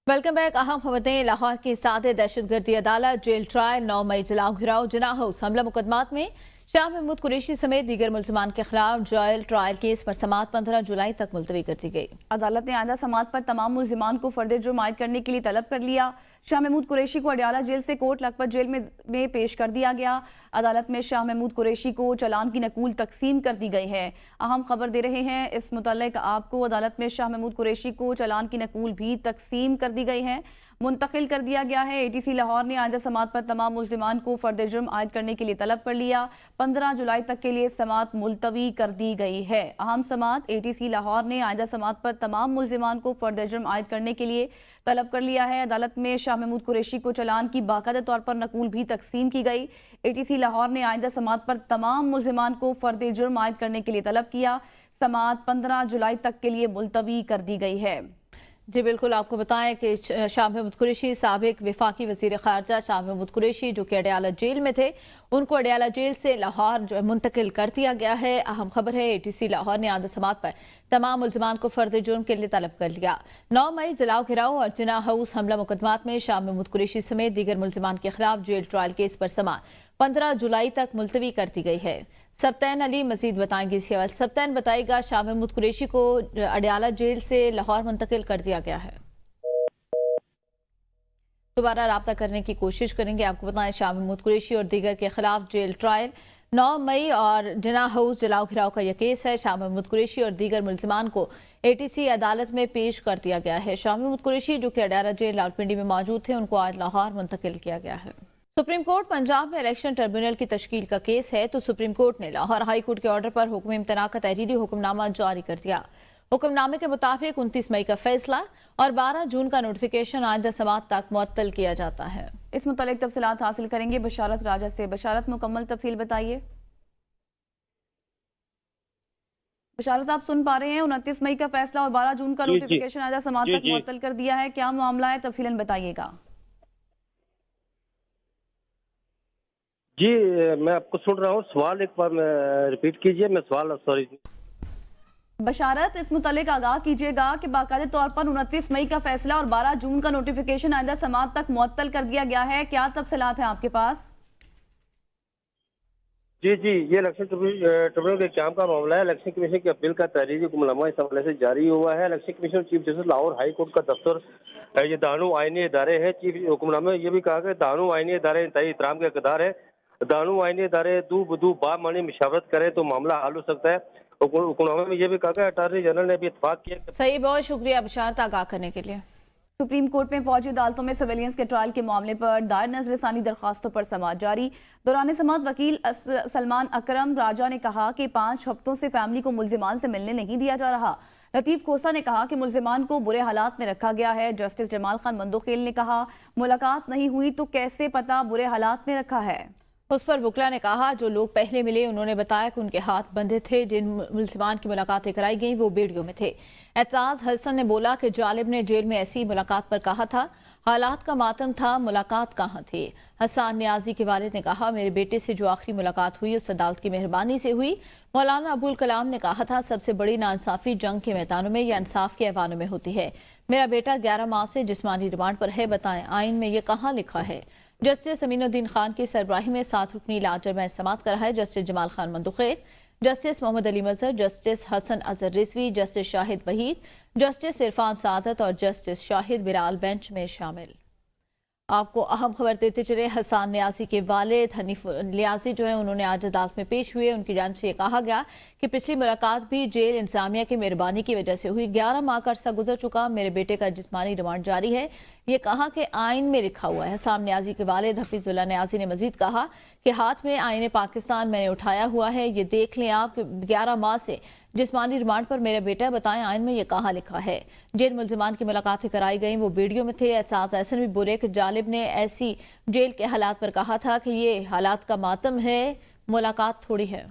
Welcome back. अहम खबरें। लाहौर की सादे दहशतगर्दी अदालत जेल ट्रायल 9 मई जलाओ घिराव जिना हाउस हमला मुकदमात में शाह महमूद कुरैशी समेत दीगर मुलजमान के खिलाफ जेल ट्रायल केस पर समाअत 15 जुलाई तक मुलतवी कर दी गई। अदालत ने आइंदा समाअत पर तमाम मुलजिमान को फर्द जुर्म आयद करने के लिए तलब कर लिया। शाह महमूद कुरैशी को अडियाला जेल से कोट लखपत जेल में पेश कर दिया गया। अदालत में शाह महमूद कुरैशी को चालान की नकूल तकसीम कर दी गई है। अहम खबर दे रहे हैं इस मुतल्लिक आपको। अदालत में शाह महमूद कुरैशी को चालान की नकूल भी तकसीम कर दी गई है, मुंतकिल कर दिया गया है। ATC लाहौर ने आइंदा समाअत पर तमाम मुलजिमान को फर्द जुर्म आयद करने के लिए तलब कर लिया। 15 जुलाई तक के लिए समाअत मुलतवी कर दी गई है। अहम समाअत ATC लाहौर ने आइंदा समाअत पर तमाम मुलजिमान को फर्द जुर्म आयद करने के लिए तलब कर लिया है। अदालत में शाह महमूद कुरैशी को चालान की बाकायदा तौर पर नकूल भी तकसीम की गई। ATC लाहौर ने आइंदा समाअत पर तमाम मुलजिमान को फर्द जुर्म आयद करने के लिए तलब किया। समाअत 15 जुलाई तक के लिए मुलतवी कर दी गई है। जी बिल्कुल, आपको बताएं कि शाह महमूद कुरैशी साबिक वफाकी वजीर खारजा शाह महमूद कुरैशी जो कि अडियाला जेल में थे, उनको अडियाला जेल से लाहौर मुंतकिल कर दिया गया है। अहम खबर है ATC लाहौर ने आइंदा समाअत पर तमाम मुलजमान को फर्द जुर्म के लिए तलब कर लिया। 9 मई जलाओ घिराव और जिना हाउस हमला मुकदमात में शाह महमूद कुरैशी समेत दीगर मुलजमान के खिलाफ जेल ट्रायल केस पर समाअत 15 जुलाई तक मुलतवी कर दी गई है। सब्तैन अली मजीद बताएंगे इसी हवाले। सब्तैन बताएगा, शाह महमूद कुरैशी को अडियाला जेल से लाहौर मुंतकिल कर दिया गया है। दोबारा राब्ता करने की कोशिश करेंगे। आपको बताएं, शाह महमूद कुरैशी और दीगर के खिलाफ जेल ट्रायल 9 मई और जिना हाउस जलाओ घिराव का यह केस है। शाह महमूद कुरैशी और दीगर मुलजमान को ATC अदालत में पेश कर दिया गया है। शाह महमूद कुरैशी जो कि अडियाला जेल रावलपिंडी में मौजूद थे, उनको आज लाहौर मुंतकिल किया गया है। सुप्रीम कोर्ट पंजाब में इलेक्शन ट्रिब्यूनल की तश्कील का केस है, तो सुप्रीम कोर्ट ने लाहौर हाई कोर्ट के ऑर्डर पर हुक्म इम्तना का तहरीरी हुक्मनामा जारी कर दिया। हुक्मनामे के मुताबिक 29 मई का फैसला और 12 जून का नोटिफिकेशन आइंदा समाअत तक मुअत्तल किया जाता है। इस मुतालिक तफसीलात हासिल करेंगे बशारत राजा से। बशारत, मुकम्मल तफसील बताइए। बशारत, आप सुन पा रहे हैं? 29 मई का फैसला और 12 जून का नोटिफिकेशन आइंदा समाअत तक मुअत्तल कर दिया है। क्या मामला है, तफसीलन बताइएगा। जी, मैं आपको सुन रहा हूँ। सवाल एक बार रिपीट कीजिए। मैं सवाल सॉरी। बशारत, इस मुतालिक आगाह कीजिएगा कि बाकायदे तौर पर 29 मई का फैसला और 12 जून का नोटिफिकेशन आइंदा समाअत तक मुअत्तल कर दिया गया है। क्या तफसीलात हैं आपके पास? जी, ये इलेक्शन ट्रिब्यूनल के क्याम का मामला है। इलेक्शन कमीशन की अपील का तहरीरी हुक्मनामा इस हवाले से जारी हुआ है। Election commission chief justice Lahore high court का दफ्तर ये दानू आईनी इदारे है। चीफ हुक्मनामे में ये भी कहा कि दानू आईनी इदारे इंतहाई एहतराम के हकदार है। दानू आईनी इदारे दू बदू बामानी मशावरत करें तो मामला हल हो सकता है। हुक्मनामे में ये भी कहा कि अटॉर्नी जनरल ने भी इत्तेफाक किया। सही, बहुत शुक्रिया बशारत आगाह करने के लिए। सुप्रीम कोर्ट में फौजी अदालतों में सिविलियंस के ट्रायल के मामले पर दायर नजरसानी दरखास्तों पर समाअत जारी। दौरान समाअत वकील सलमान अकरम राजा ने कहा कि 5 हफ्तों से फैमिली को मुलजिमान से मिलने नहीं दिया जा रहा। लतीफ खोसा ने कहा कि मुलजिमान को बुरे हालात में रखा गया है। जस्टिस जमाल खान मंदोखेल ने कहा मुलाकात नहीं हुई तो कैसे पता बुरे हालात में रखा है। उस पर वकला ने कहा जो लोग पहले मिले उन्होंने बताया कि उनके हाथ बंधे थे। जिन मुलजिमान की मुलाकातें कराई गई वो बेड़ियों में थे। एतजाज हसन ने बोला कि जालिब ने जेल में ऐसी मुलाकात पर कहा था, हालात का मातम था, मुलाकात कहाँ थी। हसन नियाजी के वालिद ने कहा मेरे बेटे से जो आखिरी मुलाकात हुई उस अदालत की मेहरबानी से हुई। मौलाना अबुल कलाम ने कहा था सबसे बड़ी नाइंसाफी जंग के मैदानों में या इंसाफ के ऐवानों में होती है। मेरा बेटा 11 माह से जिस्मानी रिमांड पर है, बताएं आइन में ये कहाँ लिखा है। जस्टिस अमीनुद्दीन खान की सरबराही में 7 रुकनी लाजर में समाअत करा है। Justice Jamal Khan Mandokhel, justice Muhammad Ali Mazhar, justice Hasan Azhar Rizvi, justice Shahid Waheed, justice Irfan Saadat और जस्टिस शाहिद बिलाल बेंच में शामिल। आपको अहम खबर देते चले, हसन नियाजी के वालिद हनीफ नियाजी जो है उन्होंने आज अदालत में पेश हुए। उनकी जानिब से कहा गया कि पिछली मुलाकात भी जेल इंतजामिया की मेहरबानी की वजह से हुई। 11 माह का अरसा गुजर चुका, मेरे बेटे का जिस्मानी रिमांड जारी है, ये कहा कि आइन में लिखा हुआ है। हसन नियाजी के वालिद हफीजुल्लाह नियाजी ने मजीद कहा कि हाथ में आइन पाकिस्तान मैंने उठाया हुआ है, ये देख लें आप 11 माह से जिस्मानी रिमांड पर मेरा बेटा, बताएं आइन में ये कहाँ लिखा है। जेल मुलजिमान की मुलाकातें कराई गई वो वीडियो में थे। एहसास ऐसन भी बुरे कि जालिब ने ऐसी जेल के हालात पर कहा था कि ये हालात का मातम है, मुलाकात थोड़ी है।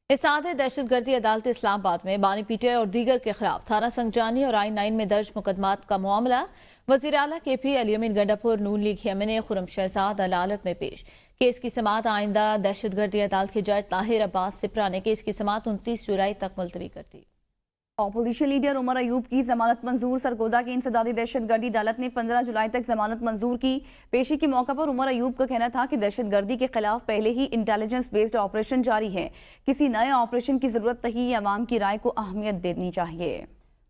इस सादे दहशतगर्दी अदालत इस्लामाबाद में बानी पीटे और दीगर के खिलाफ थाना संगजानी और I-9 में दर्ज मुकदमात का मामला वज़ीर आला KP अली गंडापुर नून लीग यमन खुरम शहजाद अदालत में पेश। केस की समाअत आइंदा दहशतगर्दी अदालत के जज ताहिर अब्बास सिप्रा ने केस की समाअत 29 जुलाई तक मुलतवी कर दी। अपोजिशन लीडर उमर अयूब की जमानत मंजूर। सरगोदा की इंसदादी दहशतगर्दी अदालत ने 15 जुलाई तक जमानत मंजूर की। पेशी के मौके पर उमर अयूब का कहना था कि दहशतगर्दी के खिलाफ पहले ही इंटेलिजेंस बेस्ड ऑपरेशन जारी है, किसी नए ऑपरेशन की जरूरत नहीं, अवाम की राय को अहमियत देनी चाहिए।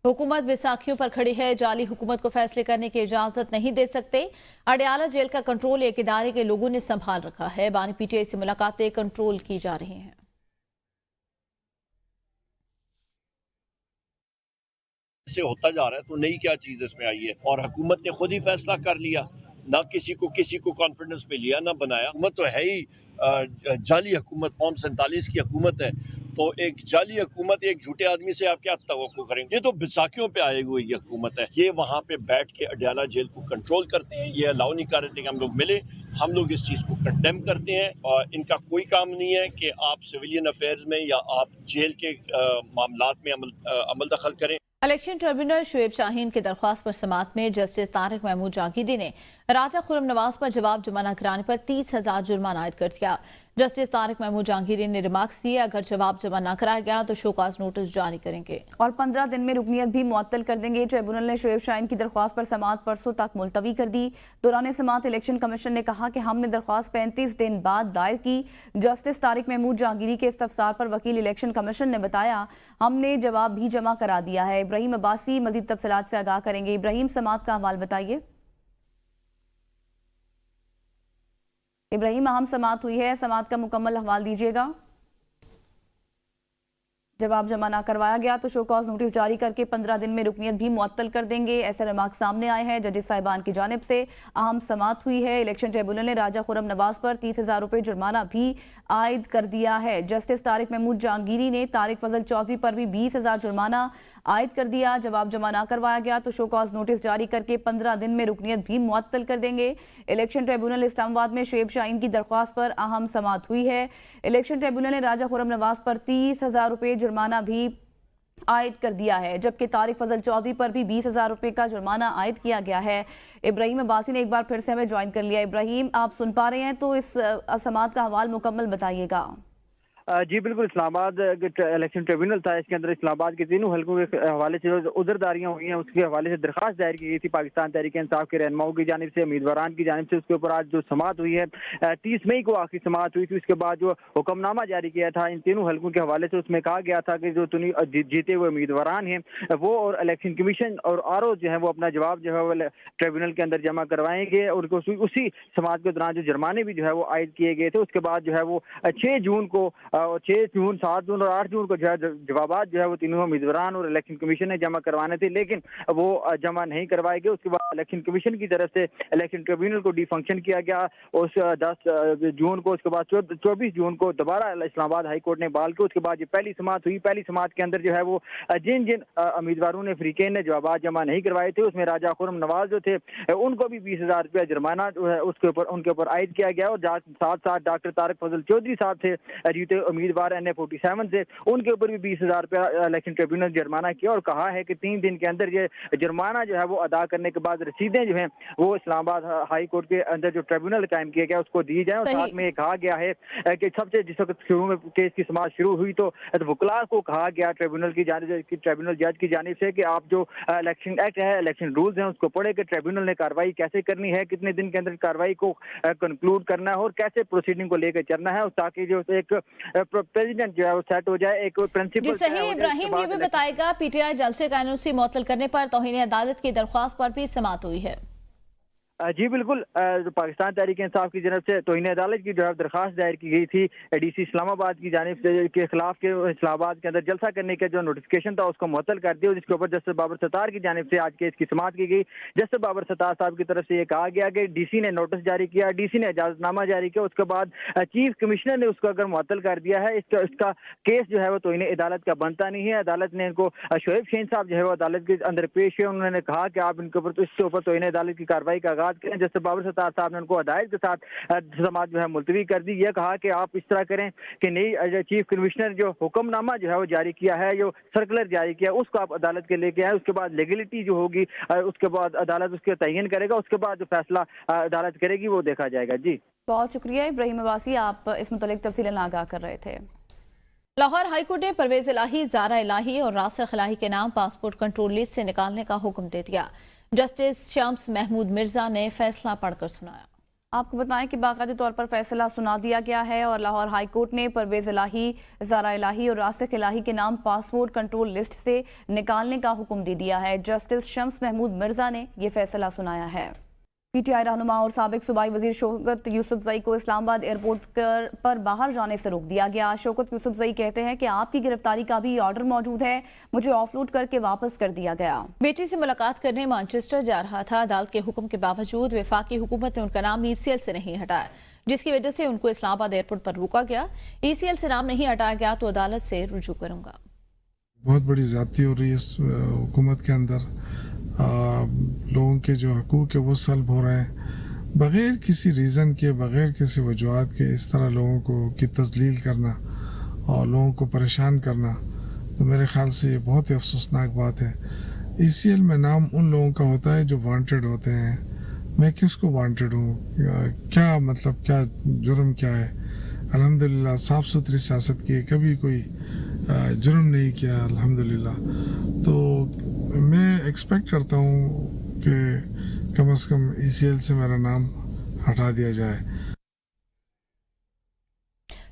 हुकूमत बैसाखियों पर खड़ी है, जाली हुकूमत को फैसले करने की इजाजत नहीं दे सकते। अडयाला जेल का कंट्रोल एक इदारे के लोगों ने संभाल रखा है। बानी पीटीआई से मुलाकातें कंट्रोल की जा रही हैं। से होता जा रहा है तो नई क्या चीज इसमें आई है, और हुकूमत ने खुद ही फैसला कर लिया, ना किसी को कॉन्फिडेंस में लिया ना बनाया। हुकूमत तो है ही जाली हुकूमत, कौम 47 की हुकूमत है, तो एक जाली हुकूमत, एक झूठे आदमी से आप क्या तवक्को करेंगे? ये तो बैसाखियों पे आई हुई हुकूमत है। ये वहाँ पे बैठ के अडयाला जेल को कंट्रोल करते हैं, ये अलाउ नहीं कर रहे थे कि हम लोग मिले। हम लोग इस चीज को कंडेम करते हैं, और इनका कोई काम नहीं है कि आप सिविलियन अफेयर्स में या आप जेल के मामलात में अमल दखल करें। इलेक्शन ट्रिब्यूनल शुएब शाहीन की दरख्वास्त पर समाअत में जस्टिस तारिक महमूद जहांगीरी ने राजा खुर्रम नवाज पर जवाब जमा न कराने पर 30,000 जुर्माना आयद कर दिया। जस्टिस तारिक महमूद जहांगीरी ने रिमार्क्स दिए, अगर जवाब जमा न कराया गया तो शोकाज नोटिस जारी करेंगे और 15 दिन में रुकनियत भी मुअत्तल कर देंगे। ट्रिब्यूनल ने शुएब शाहीन की दरख्वास्त पर समाअत परसों तक मुलतवी कर दी। दौरान समाअत इलेक्शन कमीशन ने कहा कि हमने दरख्वास्त 35 दिन बाद दायर की। जस्टिस तारिक महमूद जहांगीरी के इस्तफसार पर वकील इलेक्शन कमीशन ने बताया, हमने जवाब भी जमा करा दिया है। इब्राहिम अब्बासी मजीद तफसीलात से आगाह करेंगे। इब्राहिम, समाअत का हवाल बताइए। इब्राहिम, अहम समाअत हुई है, समाअत का मुकम्मल हवाल दीजिएगा। जवाब जमा ना करवाया गया तो शो कॉज नोटिस जारी करके 15 दिन में रुकनियत भी मुअत्तल कर देंगे, ऐसे रिमार्क सामने आए हैं। जजेस साहिबान की जानिब से अहम समाअत हुई है। इलेक्शन ट्रिब्यूनल ने राजा खुर्रम नवाज पर 30,000 रुपये जुर्माना भी आयद कर दिया है। जस्टिस तारिक महमूद जहांगीरी ने तारिक फजल चौधरी पर भी 20,000 जुर्माना आयद कर दिया। जवाब जमा ना करवाया गया तो शो कॉज नोटिस जारी करके 15 दिन में रुकनियत भी मुअत्तल कर देंगे। इलेक्शन ट्रिब्यूनल इस्लामाबाद में शुएब शाहीन की दरख्वास्त पर अहम समाअत हुई है। इलेक्शन ट्रिब्यूनल ने राजा खुर्रम नवाज पर 30,000 रुपये जुर्माना भी आयद कर दिया है, जबकि तारिक फजल चौधरी पर भी 20,000 रुपये का जुर्माना आयद किया गया है। इब्राहिम अब्बासी ने एक बार फिर से हमें ज्वाइन कर लिया। इब्राहिम, आप सुन पा रहे हैं तो इस समाअत का हवाल मुकम्मल बताइएगा। जी बिल्कुल, इस्लामाबाद इलेक्शन ट्रिब्यूनल था, इसके अंदर इस्लामाबाद के तीनों हल्कों के हवाले से उधरदारियां हुई हैं, उसके हवाले से दरखास्त दायर की गई थी पाकिस्तान तहरीक इंसाफ के रहनुमाओं की जानिब से, उम्मीदवारान की जानिब से। उसके ऊपर आज जो समाअत हुई है 30 मई को आखिरी समाअत हुई थी। उसके बाद जो हुक्मनामा जारी किया था इन तीनों हल्कों के हवाले से, उसमें कहा गया था कि जो जीते हुए उम्मीदवारान हैं वो और इलेक्शन कमीशन और RO जो है वो अपना जवाब जो है वो ट्रिब्यूनल के अंदर जमा करवाएंगे, और उसी समाअत के दौरान जो जुर्माने भी जो है वो आयद किए गए थे। उसके बाद जो है वो 6 जून को 6 जून, 7 जून और 8 जून को जो है जवाबात जो है वो तीनों उम्मीदवारान और इलेक्शन कमीशन ने जमा करवाने थे, लेकिन वो जमा नहीं करवाए गए। उसके बाद इलेक्शन कमीशन की तरफ से इलेक्शन ट्रिब्यूनल को डिफंक्शन किया गया उस 10 जून को। उसके बाद 24 जून को दोबारा इस्लामाबाद हाई कोर्ट ने बहाल किया। उसके बाद ये पहली समाअत हुई। पहली समाअत के अंदर जो है वो जिन जिन उम्मीदवारों ने फरीकेन ने जवाबात जमा नहीं करवाए थे, उसमें राजा खुर्रम नवाज जो थे उनको भी 20,000 रुपया जुर्माना जो है उनके ऊपर आयद किया गया। और साथ साथ डॉक्टर तारिक फजल चौधरी साहब थे जीते उम्मीदवार NA47 से, उनके ऊपर भी 20,000 रुपया इलेक्शन ट्रिब्यूनल जुर्माना किया, और कहा है कि 3 दिन के अंदर ये जुर्माना जो है वो अदा करने के बाद रसीदें जो हैं वो इस्लामाबाद हाई कोर्ट के अंदर जो ट्रिब्यूनल कायम किया गया उसको दी जाए। और साथ में ये कहा गया है कि सबसे जिस वक्त शुरू में केस की समाअत शुरू हुई तो वकला को कहा गया ट्रिब्यूनल जज की जानिब से कि आप जो इलेक्शन एक्ट है, इलेक्शन रूल्स हैं, उसको पढ़े कि ट्रिब्यूनल ने कार्रवाई कैसे करनी है, कितने दिन के अंदर कार्रवाई को कंक्लूड करना है और कैसे प्रोसीडिंग को लेकर चलना है, ताकि जो एक प्रेसिडेंट जो है वो सेट हो जाए, एक प्रिंसिपल। सही। इब्राहिम, ये भी बताएगा, PTI जलसे का NOC मुअत्तल करने पर तौहीन अदालत की दरख्वास्त पर भी समाअत हुई है। जी बिल्कुल, पाकिस्तान तहरीक इंसाफ की जानब से तौहीन अदालत की जो है दरख्वास्त दायर की गई थी DC इस्लामाबाद की जानिब से के खिलाफ के इस्लामाबाद के अंदर जलसा करने का जो नोटिफिकेशन था उसको मुअत्तल कर दिया, जिसके ऊपर जस्टिस बाबर सत्तार की जानिब से आज केस की समाअत की गई। जस्टिस बाबर सत्तार साहब की तरफ से ये कहा गया कि DC ने नोटिस जारी किया, DC ने इजाजतनामा जारी किया, उसके बाद चीफ कमिश्नर ने उसको अगर मुअत्तल कर दिया है, इसका केस जो है वो तौहीन अदालत का बनता नहीं है। अदालत ने इनको शुएब शाहीन साहब जो है वो अदालत के अंदर पेश हुए, उन्होंने कहा कि आप इसके ऊपर तौहीन अदालत की कार्रवाई का आगाज करें। जस्टिस बाबर सत्तार साहब ने उनको हदायत के साथ समाअत जो है मुलतवी कर दी। यह कहा कि आप इस तरह करें कि नई चीफ कमिश्नर जो हुक्मनामा जो है वो जारी किया है, जो सर्कुलर जारी किया है, उसको आप अदालत के लेके आए। उसके बाद लीगलिटी जो होगी उसके बाद अदालत उसके तयन करेगा, उसके बाद जो फैसला अदालत करेगी वो देखा जाएगा। जी बहुत शुक्रिया इब्राहिम अब्बासी, आप इस मुतल्लिक तफसीलन आगाह कर रहे थे। लाहौर हाईकोर्ट ने परवेज इलाही, जारा इलाही और रासिख इलाही के नाम पासपोर्ट कंट्रोल लिस्ट से निकालने का हुक्म दे दिया। जस्टिस शम्स महमूद मिर्जा ने फैसला पढ़कर सुनाया। आपको बताएं कि बाकायदे तौर पर फैसला सुना दिया गया है और लाहौर हाई कोर्ट ने परवेज इलाही, जारा इलाही और रासिक इलाही के नाम पासपोर्ट कंट्रोल लिस्ट से निकालने का हुक्म दे दिया है। जस्टिस शम्स महमूद मिर्जा ने ये फैसला सुनाया है। पीटीआई रहनुमा और साबिक सूबाई वजीर शौकत यूसुफजई को इस्लामाबाद एयरपोर्ट पर बाहर जाने से रोक दिया गया। शौकत यूसुफजई कहते हैं कि आपकी गिरफ्तारी का भी ऑर्डर मौजूद है, मुझे ऑफलोड करके वापस कर दिया गया। बेटी से मुलाकात करने मैनचेस्टर जा रहा था। अदालत के हुक्म के बावजूद वफाकी हुकूमत ने उनका नाम ECL से नहीं हटाया, जिसकी वजह से उनको इस्लामाबाद एयरपोर्ट पर रोका गया। ECL से नाम नहीं हटाया गया तो अदालत से रुजू करूंगा। बहुत बड़ी ज्यादती हो रही है इस हुकूमत के अंदर। लोगों के जो हकूक़ है वो सल्ब हो रहे हैं बग़ैर किसी रीज़न के, बग़ैर किसी वजूहात के। इस तरह लोगों को की तज़लील करना और लोगों को परेशान करना, तो मेरे ख़्याल से ये बहुत ही अफसोसनाक बात है। ECL में नाम उन लोगों का होता है जो वांटेड होते हैं। मैं किसको वांटेड हूँ? क्या मतलब, क्या जुर्म क्या है? अल्हम्दुलिल्लाह साफ़ सुथरी सियासत की, कभी कोई जुर्म नहीं किया अल्हम्दुलिल्लाह। तो मैं एक्सपेक्ट करता हूँ कि कम से कम ECL से मेरा नाम हटा दिया जाए।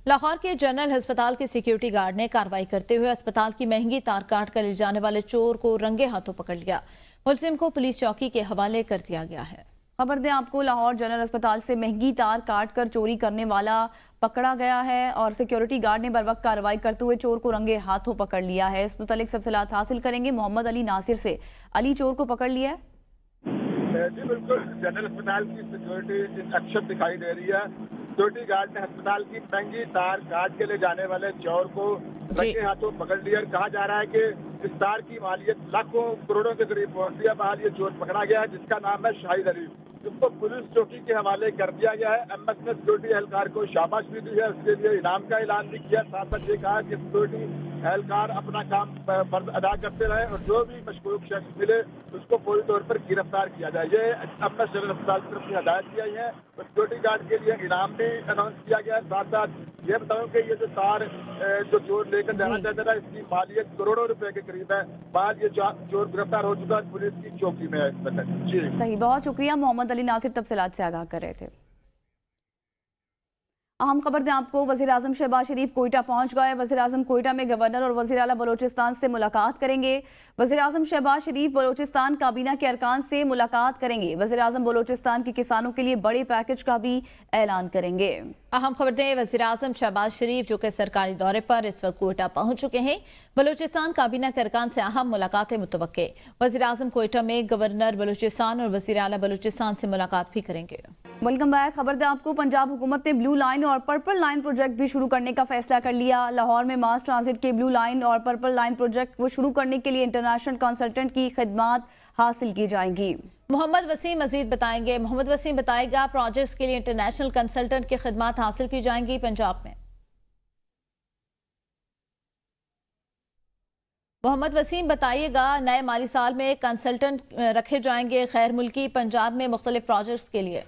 लाहौर के जनरल अस्पताल के सिक्योरिटी गार्ड ने कार्रवाई करते हुए अस्पताल की महंगी तार काट कर ले जाने वाले चोर को रंगे हाथों पकड़ लिया। मुलजिम को पुलिस चौकी के हवाले कर दिया गया है। खबर दें आपको, लाहौर जनरल अस्पताल से महंगी तार काट कर चोरी करने वाला पकड़ा गया है और सिक्योरिटी गार्ड ने बरवक्त कार्रवाई करते हुए चोर को रंगे हाथों पकड़ लिया है। इस मुतालिक तफसीलात हासिल करेंगे मोहम्मद अली नासिर से। अली, चोर को पकड़ लिया है? जी बिल्कुल, जनरल अस्पताल की सिक्योरिटी एक्शन दिखाई दे रही है। सिक्योरिटी गार्ड ने अस्पताल की महंगी तार काट के ले जाने वाले चोर को रंगे हाथों पकड़ लिया। कहा जा रहा है कि इस तार की मालियत लाखों करोड़ों के करीब पहुंचती है। बहाल ये चोर पकड़ा गया है जिसका नाम है शाहिद अली, जिसको पुलिस चौकी के हवाले कर दिया गया है। MS ने सिक्योरिटी एहलकार को शाबाश भी दी है, उसके लिए इनाम का ऐलान भी किया। साथ साथ ये कहा कि सिक्योरिटी एहलकार अपना काम फर्ज अदा करते रहे और जो भी मशकूक शख्स मिले उसको पूरी तौर पर गिरफ्तार किया जाए। ये MS जनरल अस्पताल की तरफ से हदायत की गई है और सिक्योरिटी गार्ड के लिए इनाम भी अनाउंस किया गया है। साथ साथ ये बताऊं कि ये जो तार जो चोर लेकर जाना चाहता था, इसकी मालियत करोड़ों रुपए के करीब है। बाद ये चोर गिरफ्तार हो चुका है, पुलिस की चौकी में है इस वक्त। जी सही, बहुत शुक्रिया मोहम्मद अली नासिर तफसीलात से आगाह कर रहे थे। अहम खबर दें आपको, वज़ीर आज़म शहबाज शरीफ कोयटा पहुंच गए। वज़ीर आज़म कोयटा में गवर्नर और वज़ीर आला बलोचिस्तान से मुलाकात करेंगे। वज़ीर आज़म शहबाज शरीफ बलोचिस्तान काबीना के अरकान से मुलाकात करेंगे। वज़ीर आज़म बलोचिस्तान के किसानों के लिए बड़े पैकेज का भी ऐलान करेंगे। अहम खबर दें, वज़ीर आज़म शहबाज शरीफ जो कि सरकारी दौरे पर इस वक्त कोयटा पहुंच चुके हैं। बलोचिस्तान काबीना के अरकान से अहम मुलाकातें मुतवक्के। वज़ीर आज़म कोयटा में गवर्नर बलोचिस्तान और वज़ीर आला बलोचिस्तान से मुलाकात भी करेंगे। Welcome back. खबर दें आपको, पंजाब हुकूमत ने ब्लू लाइन और पर्पल लाइन प्रोजेक्ट भी शुरू करने का फैसला कर लिया। लाहौर में मास ट्रांजिट के ब्लू लाइन और पर्पल लाइन प्रोजेक्ट को शुरू करने के लिए इंटरनेशनल कंसल्टेंट की खिदमात हासिल की जाएंगी। मोहम्मद वसीम मजीद बताएंगे। मोहम्मद वसीम बताएगा, प्रोजेक्ट्स के लिए इंटरनेशनल कंसल्टेंट की खिदमात हासिल की जाएंगी पंजाब में। मोहम्मद वसीम बताइएगा, नए माली साल में कंसल्टेंट रखे जाएंगे गैर मुल्की पंजाब में मुख्तलिफ प्रोजेक्ट्स के लिए।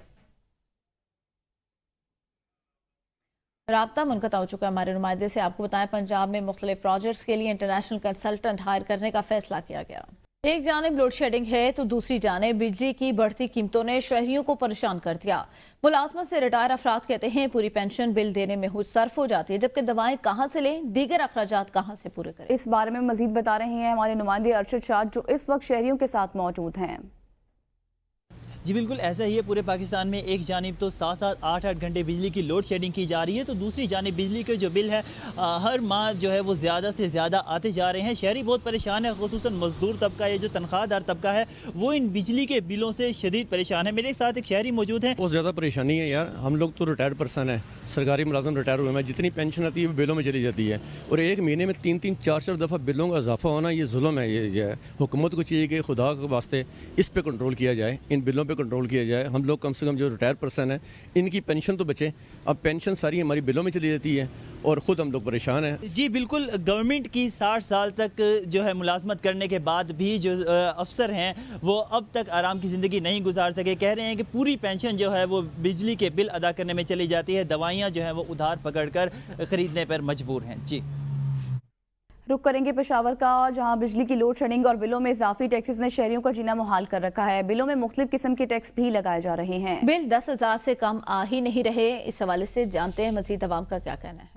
राब्ता मुनक़ता हो चुका है हमारे नुमाइंदे से। आपको बताएं, पंजाब में मुख्तलिफ प्रोजेक्ट्स के लिए इंटरनेशनल कंसल्टेंट हायर करने का फैसला किया गया। एक जानिब लोड शेडिंग है तो दूसरी जानिब बिजली की बढ़ती कीमतों ने शहरियों को परेशान कर दिया। मुलाजमत से रिटायर अफराद कहते हैं पूरी पेंशन बिल देने में सर्फ हो जाती है, जबकि दवाएं कहाँ से लें, दीगर अखराजात कहाँ से पूरे करें। इस बारे में मजीद बता रहे हैं हमारे नुमाइंदे अरशद शाह जो इस वक्त शहरियों के साथ मौजूद हैं। जी बिल्कुल ऐसा ही है। पूरे पाकिस्तान में एक जानिब तो 7-7, 8-8 घंटे बिजली की लोड शेडिंग की जा रही है, तो दूसरी जानिब बिजली के जो बिल है हर माह जो है वो ज़्यादा से ज़्यादा आते जा रहे हैं। शहरी बहुत परेशान है, खुसूसन मजदूर तबका, ये जो तनख्वाहदार तबका है वो इन बिजली के बिलों से शदीद परेशान है। मेरे साथ एक शहरी मौजूद है। बहुत ज़्यादा परेशानी है यार, हम लोग तो रिटायर्ड पर्सन है, सरकारी मुलाजम रिटायर हुए हैं, जितनी पेंशन आती है वो बिलों में चली जाती है और एक महीने में 3-3, 4-4 दफ़ा बिलों का इजाफा होना ये जुल्म है। ये जो है हुकूमत को चाहिए कि खुदा के वास्ते इस पर कंट्रोल किया जाए, इन बिलों पर कंट्रोल किया जाए। हम लोग कम से कम जो रिटायर पर्सन है इनकी पेंशन तो बचे, अब पेंशन सारी हमारी बिलों में चली जाती है और ख़ुद हम लोग परेशान हैं। जी बिल्कुल, गवर्नमेंट की 60 साल तक जो है मुलाजमत करने के बाद भी जो अफसर हैं वो अब तक आराम की ज़िंदगी नहीं गुजार सके। कह रहे हैं कि पूरी पेंशन जो है वो बिजली के बिल अदा करने में चली जाती है, दवाइयाँ जो है वो उधार पकड़ कर ख़रीदने पर मजबूर हैं। जी रुक करेंगे पेशावर का, जहां बिजली की लोड शेडिंग और बिलों में इजाफी टैक्सेस ने शहरियों का जीना मुहाल कर रखा है। बिलों में मुख्तलिफ किस्म के टैक्स भी लगाए जा रहे हैं। बिल 10,000 से कम आ ही नहीं रहे। इस हवाले से जानते हैं मजीद अवाम का क्या कहना है।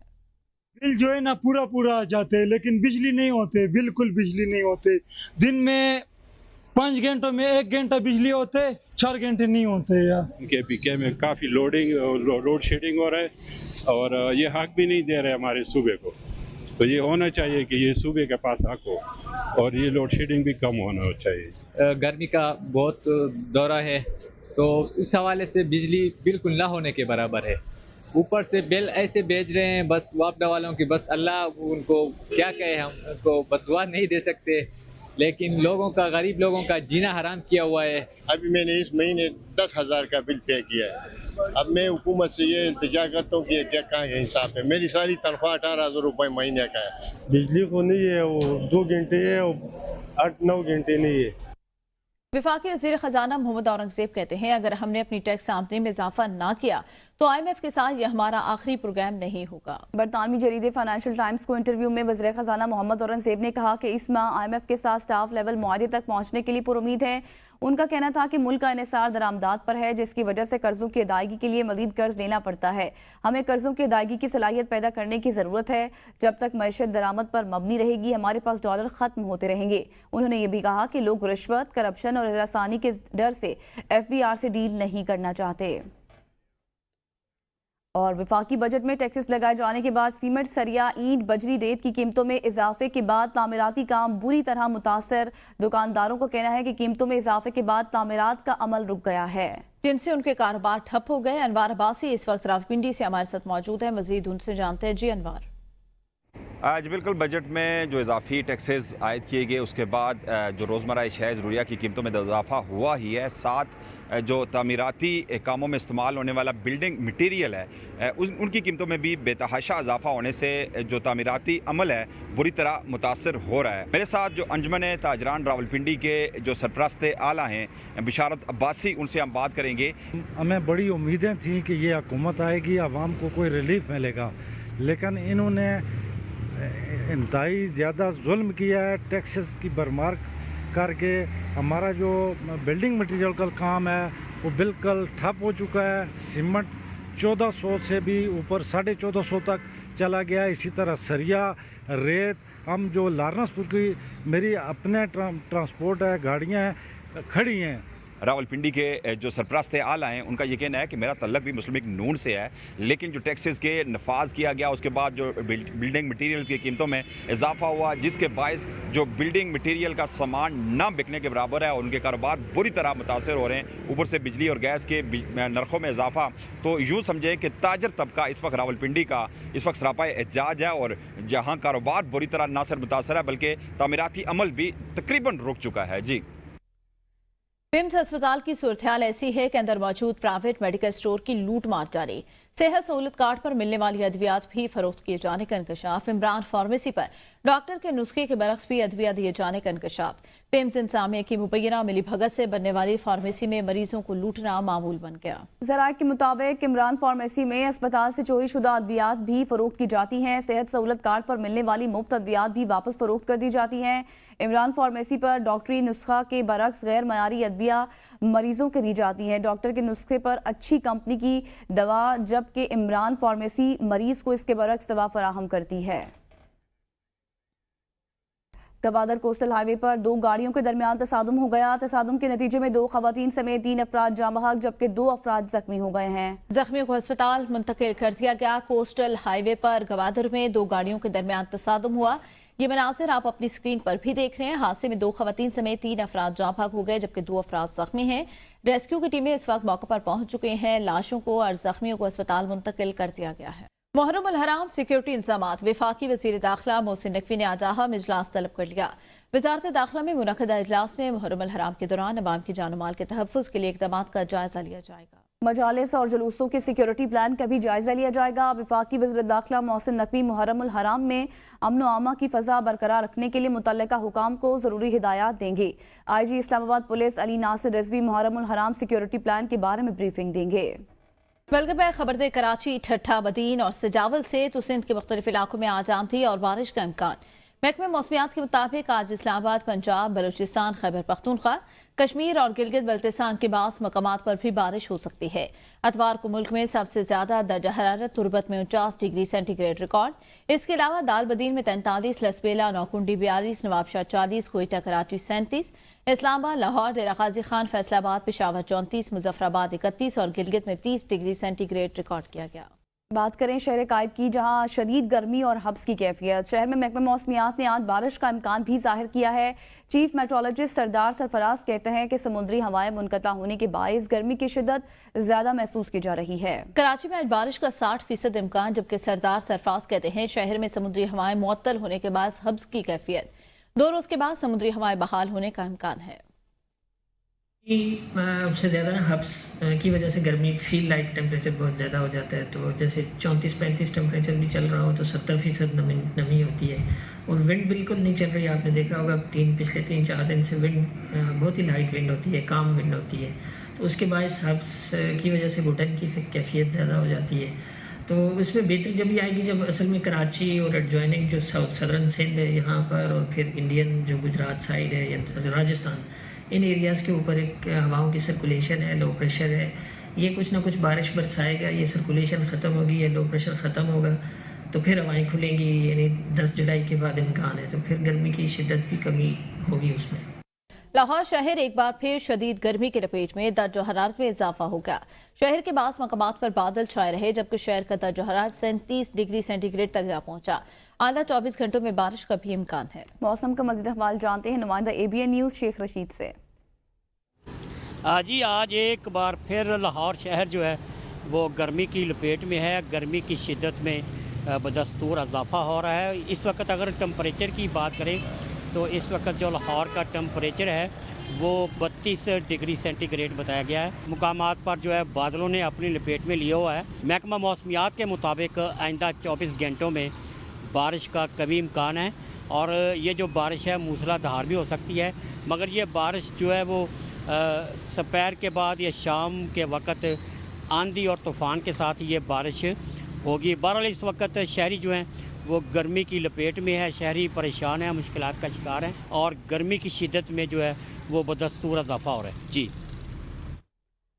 बिल जो है ना पूरा आ जाते हैं, लेकिन बिजली नहीं होते, बिल्कुल बिजली नहीं होते। दिन में 5 घंटों में 1 घंटा बिजली होते, 4 घंटे नहीं होते यार। के पीके में काफ़ी लोड शेडिंग हो रहा है और ये हक भी नहीं दे रहे हमारे सूबे को। तो ये होना चाहिए कि ये सूबे के पास हक हो और ये लोड शेडिंग भी कम होना चाहिए। गर्मी का बहुत दौरा है, तो इस हवाले से बिजली बिल्कुल ना होने के बराबर है। ऊपर से बिल ऐसे भेज रहे हैं, बस वापडा वालों की, बस अल्लाह उनको क्या कहे, हम उनको बददुआ नहीं दे सकते, लेकिन लोगों का, गरीब लोगों का जीना हराम किया हुआ है। अभी मैंने इस महीने 10,000 का बिल पे किया है। अब मैं हुकूमत से ये इल्तिजा करता हूँ कि क्या कहाँ है हिसाब है। मेरी सारी तनख्वाह 18,000 रुपये महीने का है। बिजली को नहीं है, वो 2 घंटे है, 8-9 घंटे नहीं है। वफाकी वज़ीर ख़जाना मोहम्मद औरंगज़ेब कहते हैं, अगर हमने अपनी टैक्स आमदनी में इजाफा ना किया तो IMF के साथ यह हमारा आखिरी प्रोग्राम नहीं होगा। बरतानवी जरीदे फाइनेंशियल टाइम्स को इंटरव्यू में वज़ीर ख़जाना मोहम्मद औरंगज़ेब ने कहा कि इस माह IMF के साथ स्टाफ लेवल मुआहदे तक पहुंचने के लिए पुरुमीद है। उनका कहना था कि मुल्क का इन्हिसार दरामदात पर है, जिसकी वजह से कर्जों की अदायगी के लिए मज़ीद कर्ज लेना पड़ता है। हमें कर्जों की अदायगी की सलाहियत पैदा करने की ज़रूरत है। जब तक मईशत दरामद पर मबनी रहेगी, हमारे पास डॉलर ख़त्म होते रहेंगे। उन्होंने ये भी कहा कि लोग रिश्वत, करप्शन और हरासानी के डर से FBR से डील नहीं करना चाहते। और वफाकी बजट में टैक्सेस लगाए जाने के बाद सीमेंट, सरिया, ईंट, बजरी, रेत की कीमतों में इजाफे के बाद तामीराती काम बुरी तरह मुतासर। दुकानदारों का कहना है कि कीमतों में इजाफे के बाद तामीरात का अमल रुक गया है, जिनसे उनके कारोबार ठप हो गए। अनवार अब्बासी इस वक्त रावलपिंडी से हमारे साथ मौजूद है, मजीद उनसे जानते हैं। जी अनवार। आज बिल्कुल बजट में जो इजाफी टैक्सेस आयद किए गए, उसके बाद जो रोज़मर्रा अशिया ज़रूरिया की कीमतों में इजाफा हुआ ही है। साथ जो तामीराती कामों में इस्तेमाल होने वाला बिल्डिंग मटीरियल है, उनकी कीमतों में भी बेतहाशा इजाफा होने से जो तामीराती अमल है बुरी तरह मुतासर हो रहा है। मेरे साथ जो अंजमन ताजरान रावलपिंडी के जो सरपरस्त आला हैं बिशारत अब्बासी, उनसे हम बात करेंगे। हमें बड़ी उम्मीदें थी कि ये हुकूमत आएगी, आवाम को कोई रिलीफ मिलेगा, लेकिन इन्होंने इंतहाई ज़्यादा जुल्म किया है। टैक्सेस की भरमार करके हमारा जो बिल्डिंग मटेरियल का काम है वो बिल्कुल ठप हो चुका है। सीमेंट 1400 से भी ऊपर 1450 तक चला गया। इसी तरह सरिया, रेत, हम जो लारनसपुर की मेरी अपने ट्रांसपोर्ट है, गाड़ियाँ हैं खड़ी हैं। रावलपिंडी के जो सरपरस्त आला हैं, उनका ये कहना है कि मेरा तल्लक भी मुस्लिम लीग नून से है, लेकिन जो टैक्सेस के नफाज किया गया उसके बाद जो बिल्डिंग मटीरियल की कीमतों में इजाफा हुआ, जिसके बायस जो बिल्डिंग मटीरियल का सामान ना बिकने के बराबर है और उनके कारोबार बुरी तरह मुतासर हो रहे हैं। ऊपर से बिजली और गैस के नरखों में इजाफा, तो यूँ समझें कि ताजर तबका इस वक्त रावलपिंडी का इस वक्त सरापा एहजाज है और जहाँ कारोबार बुरी तरह ना सिर्फ मुतासर है बल्कि तामीराती अमल भी तकरीबन रुक चुका है। जी। पिम्स अस्पताल की सूरत हाल ऐसी है कि अंदर मौजूद प्राइवेट मेडिकल स्टोर की लूट मार जारी। सेहत सहूलत कार्ड पर मिलने वाली अद्वियात भी फरोख्त किए जाने का इंकशाफ। इमरान फार्मेसी पर डॉक्टर के नुस्खे के बरक्स भी अद्विया दिए जाने का इंकशाफ। पिम्स इंतजामिया की मुबैना मिली भगत से बनने वाली फार्मेसी में मरीजों को लूटना मामूल बन गया। ज़राए के मुताबिक इमरान फार्मेसी में अस्पताल से चोरी शुदा अद्वियात भी फरोख्त की जाती हैं। सेहत सहूलत कार्ड पर मिलने वाली मुफ्त अद्वियात भी वापस फरोख्त कर दी जाती हैं। इमरान फार्मेसी पर डॉक्टरी नुस्खा के बरक्स गैर मयारी अद्विया मरीजों को दी जाती हैं। डॉक्टर के नुस्खे पर अच्छी कंपनी की दवा, जबकि इमरान फार्मेसी मरीज को इसके बरक्स दवा फराहम करती है। गवादर कोस्टल हाईवे पर 2 गाड़ियों के दरमियान तसादुम हो गया। तसादुम के नतीजे में 2 खवातीन समेत 3 अफराद जाँ बहक, जबकि 2 अफराद जख्मी हो गए हैं। जख्मियों को अस्पताल मुंतकिल कर दिया गया। कोस्टल हाईवे पर गवादर में 2 गाड़ियों के दरमियान तसादुम हुआ। ये मनाजिर आप अपनी स्क्रीन पर भी देख रहे हैं। हादसे में 2 खवातीन समेत 3 अफराद जाँ बहक हो गए, जबकि 2 अफराद जख्मी हैं। रेस्क्यू की टीमें इस वक्त मौके पर पहुंच चुके हैं। लाशों को और जख्मियों को अस्पताल मुंतकिल कर दिया गया है। मुहर्रम अल हराम सिक्योरिटी इंतजामात। वफाकी वज़ीर दाखिला मोहसिन नकवी ने आज अहम इजलास तलब कर लिया। वजारत दाखिला में मुनक़दा इजलास में मुहर्रम अल हराम के दौरान अवाम की जान माल के तहफ़्फ़ुज़ के लिए इक़दामात का जायजा लिया जाएगा। मजालिस और जुलूसों के सिक्योरिटी प्लान का भी जायजा लिया जाएगा। वफाकी वज़ीर दाखिला मोहसिन नकवी मुहर्रम अल हराम में अमन व आमा की फ़ज़ा बरकरार रखने के लिए मुतल्लिका हुकाम को ज़रूरी हिदायत देंगे। IG इस्लामाबाद पुलिस अली नासिर रिजवी मुहर्रम अल हराम सिक्योरिटी प्लान के बारे में ब्रीफिंग देंगे। Welcome back. खबर दे कराची, ठट्ठा, बदीन और सजावल से तो सिंध के मुख्तलिफ इलाकों में आज आंधी और बारिश का इम्कान। महकमे मौसमियात के मुताबिक आज इस्लामाबाद, पंजाब, बलूचिस्तान, खैबर पख्तूनख्वा, कश्मीर और गिलगित बल्तिस्तान के बास मकामात पर भी बारिश हो सकती है। अतवार को मुल्क में सबसे ज्यादा दर्जा हरारत तुरबत में 49 डिग्री सेंटीग्रेड रिकॉर्ड। इसके अलावा दालबदीन में 43, लसबेला, नौकुंडी 42, नवाबशाह 40, कोयटा कराची 37, इस्लामाबाद, लाहौर, डेरा गाजी खान, फैसलाबाद, पेशावर 34, मुजफ्फराबाद 31 और गिलगित में 30 डिग्री सेंटीग्रेड रिकॉर्ड किया गया। बात करें शहर कायद की, जहां शदीद गर्मी और हब्स की कैफियत। शहर में महकमा मौसमियात ने आज बारिश का इम्कान भी जाहिर किया है। चीफ मेट्रोलॉजिस्ट सरदार सरफराज कहते हैं कि समुद्री हवाएं मुनक़ता होने के बायस गर्मी की शिद्दत ज्यादा महसूस की जा रही है। कराची में आज बारिश का 60% इम्कान, जबकि सरदार सरफराज कहते हैं शहर में समुद्री हवाएं मुअत्तल होने के बाद हब्स की कैफियत। 2 रोज के बाद समुद्री हवाएं बहाल होने का इम्कान है। उससे ज़्यादा ना हब्स की वजह से गर्मी फील लाइक टेम्परेचर बहुत ज़्यादा हो जाता है। तो जैसे 34-35 टेम्परेचर भी चल रहा हो तो 70% नमी होती है और विंड बिल्कुल नहीं चल रही। आपने देखा होगा पिछले 3-4 दिन से विंड बहुत ही लाइट विंड होती है, काम विंड होती है। तो उसके बाद हब्स की वजह से घुटन की कैफियत ज़्यादा हो जाती है। तो इसमें बेहतरी जब भी आएगी जब असल में कराची और एडजॉइनिंग जो सदर्न सिंध है यहाँ पर, और फिर इंडियन जो गुजरात साइड है या राजस्थान, इन एरियाज़ के ऊपर एक हवाओं की सर्कुलेशन है, लो प्रेशर है, ये कुछ ना कुछ बारिश बरसाएगा। ये सर्कुलेशन ख़त्म होगी, ये लो प्रेशर ख़त्म होगा तो फिर हवाएं खुलेंगी। यानी 10 जुलाई के बाद इम्कान है, तो फिर गर्मी की शिद्दत भी कमी होगी उसमें। लाहौर शहर एक बार फिर शदीद गर्मी की लपेट में, दर्जा हरारत में इजाफा हो गया। शहर के बास मकामात पर बादल छाए रहे, जबकि शहर का दर्जा हरारत 37 डिग्री सेंटीग्रेड तक जा पहुंचा। आइंदा 24 घंटों में बारिश का भी इम्कान है। मौसम का मज़ीद अहवाल जानते हैं नुमाइंदा ABN न्यूज़ शेख रशीद से। जी आज एक बार फिर लाहौर शहर जो है वो गर्मी की लपेट में है। गर्मी की शिद्दत में बदस्तूर इजाफा हो रहा है। इस वक्त अगर टेम्परेचर की बात करें तो इस वक्त जो लाहौर का टेम्परेचर है वो 32 डिग्री सेंटीग्रेड बताया गया है। मुकामात पर जो है बादलों ने अपनी लपेट में लिया हुआ है। महकमा मौसमियात के मुताबिक आइंदा 24 घंटों में बारिश का कभी इम्कान है और ये जो बारिश है मूसलाधार भी हो सकती है, मगर ये बारिश जो है वो दोपहर के बाद या शाम के वक्त आंधी और तूफ़ान के साथ ये बारिश होगी। बहरहाल इस वक्त शहरी जो हैं वो गर्मी की लपेट में है, शहरी परेशान है, मुश्किलात का शिकार हैं और गर्मी की शिद्दत में जो है वो बदस्तूर इजाफा हो रहा है। जी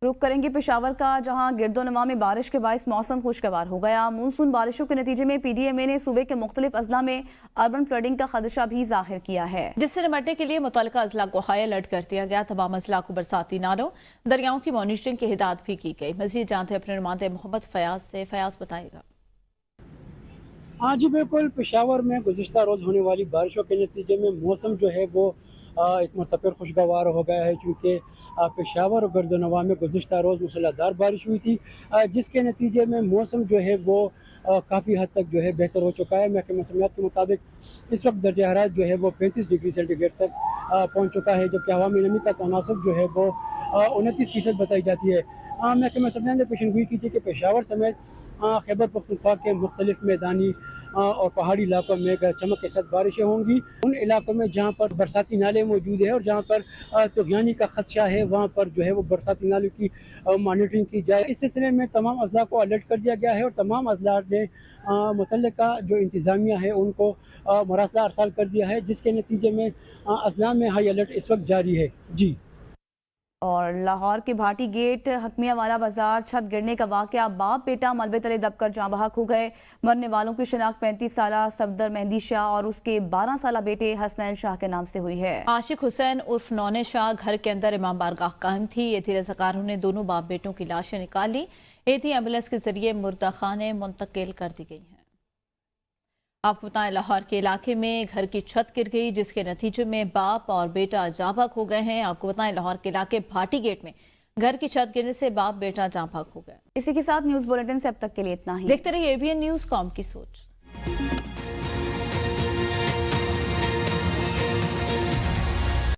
रुख करेंगे पेशावर का, जहां गिरदोनवा में बारिश के बायस मौसम खुशगवार हो गया। मानसून बारिशों के नतीजे में PDMA ने सूबे के मुख्तलिफ अजला में अर्बन फ्लडिंग का खदशा भी जाहिर किया है, जिससे निपटने के लिए मुतल्लिका अजला को हाई अलर्ट कर दिया गया। तमाम अजला को बरसाती नालों, दरियाओं की मॉनिटरिंग की हिदायत भी की गई। मजीद जानते हैं अपने नुमाइंदे मोहम्मद फयाज से। फयाज बताएगा। हाँ जी बिल्कुल, पेशावर में गुज़िश्ता रोज़ होने वाली बारिशों के नतीजे में मौसम जो है वो एक मरतबा खुशगवार हो गया है, क्योंकि पेशावर और गर्दनवा में गुज़िश्ता रोज़ मूसलाधार बारिश हुई थी, जिसके नतीजे में मौसम जो है वो काफ़ी हद तक जो है बेहतर हो चुका है। महकमे मौसमियात के मुताबिक इस वक्त दर्जा हरारत जो है वो 35 डिग्री सेंटीग्रेड तक पहुँच चुका है, जबकि हवा में नमी का तनासब जो है वो 29% बताई जाती है। महकमे मौसमियात ने पेशनगोई की थी कि पेशावर समेत खैबर पख्तूनख्वा के मुख्तलिफ मैदानी और पहाड़ी इलाकों में चमक के साथ बारिशें होंगी। उन इलाकों में जहाँ पर बरसाती नाले मौजूद है और जहाँ पर तुग़यानी का खदशा है, वहाँ पर जो है वो बरसाती नालों की मॉनिटरिंग की जाए। इस सिलसिले में तमाम अजला को अलर्ट कर दिया गया है और तमाम अजला ने मुतल्लिका जो इंतज़ामिया है उनको मरासला अरसाल कर दिया है, जिसके नतीजे में अजला में हाई अलर्ट इस वक्त जारी है। जी और लाहौर के भाटी गेट हकमिया वाला बाजार छत गिरने का वाकया, बाप बेटा मलबे तले दबकर जाँ बहक हो गए। मरने वालों की शिनाख्त 35 साला सफदर मेहंदी शाह और उसके 12 साला बेटे हसनैन शाह के नाम से हुई है। आशिक हुसैन उर्फ नौने शाह घर के अंदर इमाम बारगाह कायम थी। एथी रज़ाकारों ने दोनों बाप बेटों की लाशें निकाल ली। एथी एम्बुलेंस के जरिए मुर्दा खाने मुंतकिल कर दी गई हैं। आपको बताएं, लाहौर के इलाके में घर की छत गिर गई, जिसके नतीजे में बाप और बेटा जाँ बहक हो गए हैं। आपको बताएं, लाहौर के इलाके भाटी गेट में घर की छत गिरने से बाप बेटा जाँ बहक हो गए। इसी के साथ न्यूज़ बुलेटिन से अब तक के लिए इतना ही। देखते रहिए ABN न्यूज़, कौम की सोच।